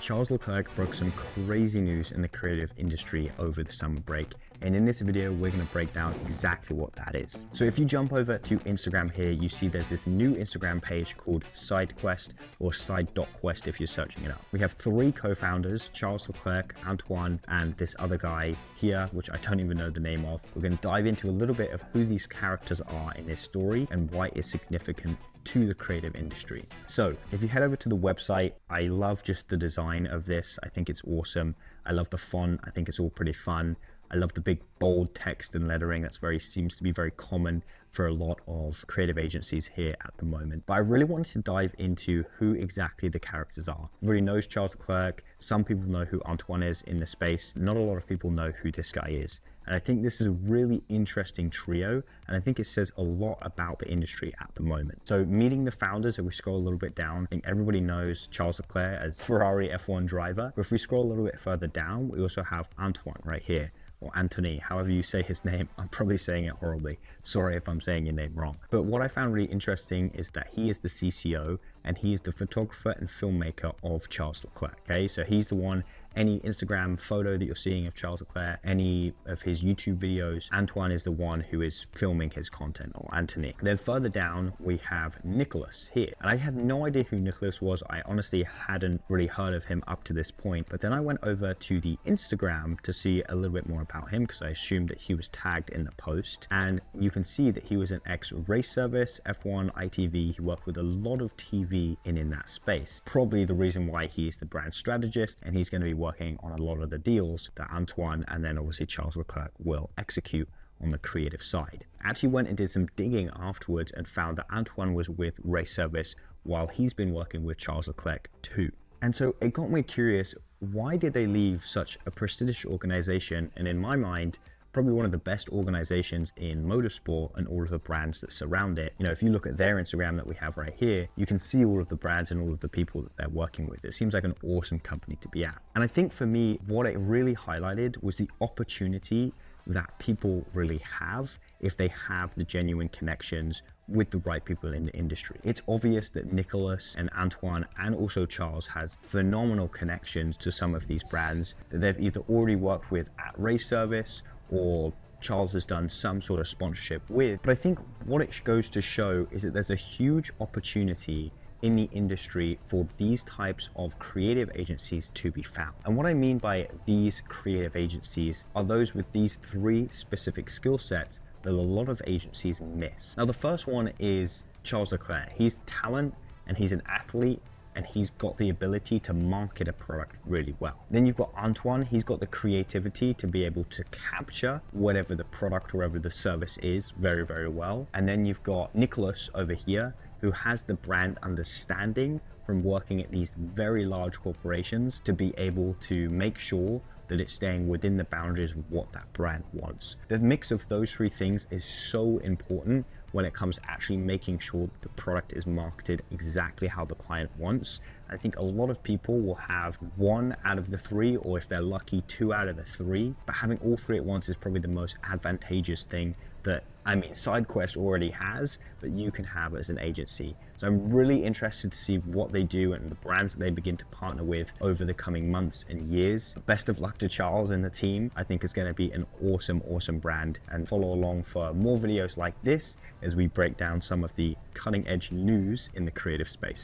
Charles Leclerc broke some crazy news in the creative industry over the summer break, and in this video we're going to break down exactly what that is. So if you jump over to Instagram here, you see there's this new Instagram page called SideQuest, or Side.Quest if you're searching it up. We have three co-founders, Charles Leclerc, Antoine, and this other guy here, which I don't even know the name of. We're going to dive into a little bit of who these characters are in this story and why it's significant to the creative industry. So if you head over to the website, I love just the design of this. I think it's awesome. I love the font. I think it's all pretty fun. I love the big bold text and lettering. That's seems to be very common for a lot of creative agencies here at the moment. But I really wanted to dive into who exactly the characters are. Everybody knows Charles Leclerc. Some people know who Antoine is in the space. Not a lot of people know who this guy is. And I think this is a really interesting trio. And I think it says a lot about the industry at the moment. So meeting the founders, if we scroll a little bit down, I think everybody knows Charles Leclerc as Ferrari F1 driver. But if we scroll a little bit further down, we also have Antoine right here, or Anthony, however you say his name. I'm probably saying it horribly. Sorry if I'm saying your name wrong. But what I found really interesting is that he is the CCO and he is the photographer and filmmaker of Charles Leclerc. Okay, so he's the one, any Instagram photo that you're seeing of Charles Leclerc, any of his YouTube videos, Antoine is the one who is filming his content, or Anthony. Then further down, we have Nicholas here. And I had no idea who Nicholas was. I honestly hadn't really heard of him up to this point. But then I went over to the Instagram to see a little bit more about him because I assumed that he was tagged in the post. And you can see that he was an ex-race service, F1, ITV. He worked with a lot of TV in that space. Probably the reason why he's the brand strategist, and he's going to be working on a lot of the deals that Antoine and then obviously Charles Leclerc will execute on the creative side. I actually went and did some digging afterwards and found that Antoine was with Race Service while he's been working with Charles Leclerc too. And so it got me curious, why did they leave such a prestigious organization, and in my mind, probably one of the best organizations in motorsport and all of the brands that surround it. You know, if you look at their Instagram that we have right here, you can see all of the brands and all of the people that they're working with. It seems like an awesome company to be at. And I think for me, what it really highlighted was the opportunity that people really have if they have the genuine connections with the right people in the industry. It's obvious that Nicholas and Antoine and also Charles has phenomenal connections to some of these brands that they've either already worked with at Race Service or Charles has done some sort of sponsorship with. But I think what it goes to show is that there's a huge opportunity in the industry for these types of creative agencies to be found. And what I mean by these creative agencies are those with these three specific skill sets that a lot of agencies miss. Now, the first one is Charles Leclerc. He's talent and he's an athlete, and he's got the ability to market a product really well. Then you've got Antoine. He's got the creativity to be able to capture whatever the product or whatever the service is very, very well. And then you've got Nicholas over here, who has the brand understanding from working at these very large corporations to be able to make sure that it's staying within the boundaries of what that brand wants. The mix of those three things is so important when it comes to actually making sure that the product is marketed exactly how the client wants. I think a lot of people will have one out of the three, or if they're lucky, two out of the three, but having all three at once is probably the most advantageous thing that, I mean, SideQuest already has, but you can have as an agency. So I'm really interested to see what they do and the brands that they begin to partner with over the coming months and years. Best of luck to Charles and the team. I think it's going to be an awesome, awesome brand, and follow along for more videos like this as we break down some of the cutting edge news in the creative space.